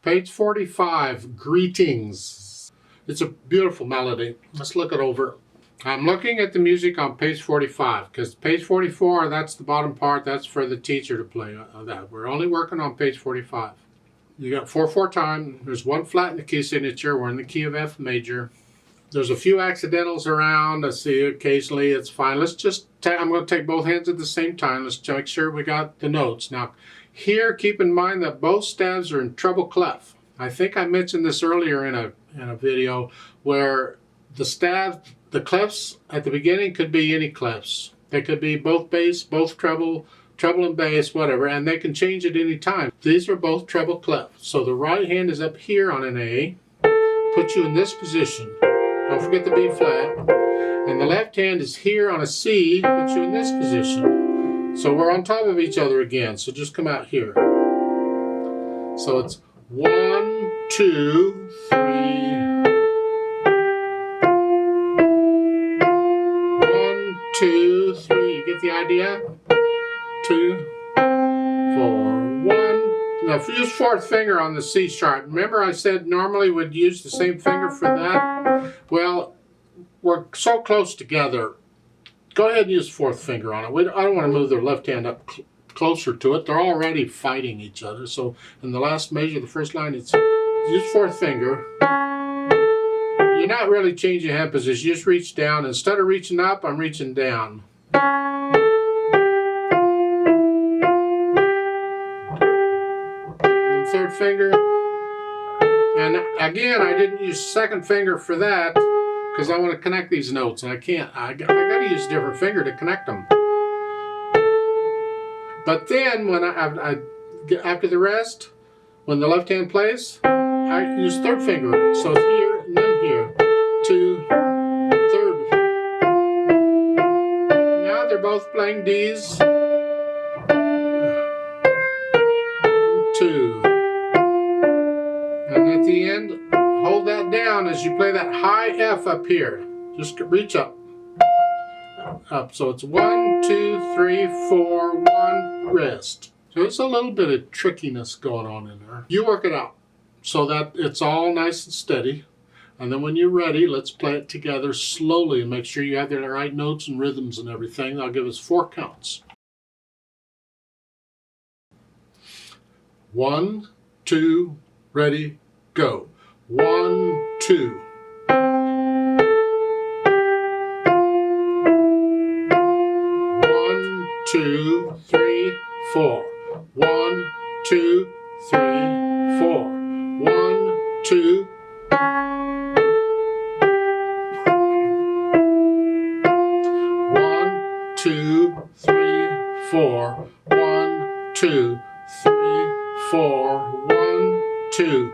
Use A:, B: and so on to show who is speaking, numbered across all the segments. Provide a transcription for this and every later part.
A: Page 45, Greetings. It's a beautiful melody. Let's look it over. I'm looking at the music on page 45 because page 44, that's the bottom part. That's for the teacher to play that. We're only working on page 45. You got 4/4 time. There's one flat in the key signature. We're in the key of F major. There's a few accidentals around. I see occasionally. It's fine. Let's just, I'm going to take both hands at the same time. Let's make sure we got the notes. Now, here, keep in mind that both staves are in treble clef. I think I mentioned this earlier in a video where the clefs at the beginning could be any clefs. They could be both bass, both treble and bass, whatever, and they can change at any time. These are both treble clef. So the right hand is up here on an A, put you in this position. Don't forget the B flat. And the left hand is here on a C, put you in this position. So we're on top of each other again. So just come out here. So it's 1, 2, 3. 1, 2, 3. You get the idea? 2, 4, 1. Now if you use fourth finger on the C sharp, remember I said normally we'd use the same finger for that? Well, we're so close together. Go ahead and use fourth finger on it. I don't want to move their left hand up closer to it. They're already fighting each other. So in the last measure, the first line, it's use fourth finger. You're not really changing hand position. You just reach down. Instead of reaching up, I'm reaching down. And third finger. And again, I didn't use second finger for that because I want to connect these notes, and I can't. I got to use a different finger to connect them. But then, when after the rest, when the left hand plays, I use third finger. So it's here and then here. 2, third. Now they're both playing D's. 2. And at the end, hold that down as you play that high F up here. Just reach up. Up. So it's 1, 2, 3, 4, 1, rest. So it's a little bit of trickiness going on in there. You work it out so that it's all nice and steady. And then when you're ready, let's play it together slowly and make sure you have the right notes and rhythms and everything. I'll give us 4 counts. 1, 2, ready, go. 1, 2. 1, 2, 3, 4. 1, 2, 3, 4. 1, 2. 1, 2, 3, 4. 1, 2, 3, 4. 1, 2.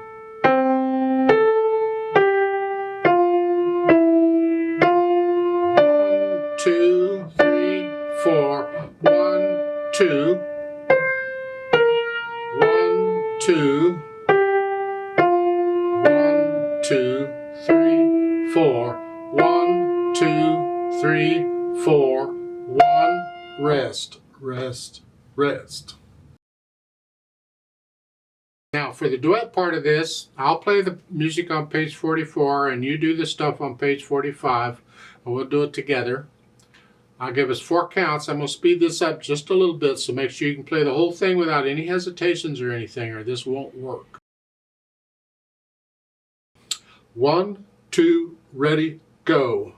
A: 2, 3, 4. 1, 2. 1, 2. 1, 2, 3, 4. 1, 2, 3, 4. 1. Rest, rest, rest. Now for the duet part of this, I'll play the music on page 44 and you do the stuff on page 45 and we'll do it together. I'll give us 4 counts. I'm going to speed this up just a little bit, so make sure you can play the whole thing without any hesitations or anything, or this won't work. 1, 2, ready, go.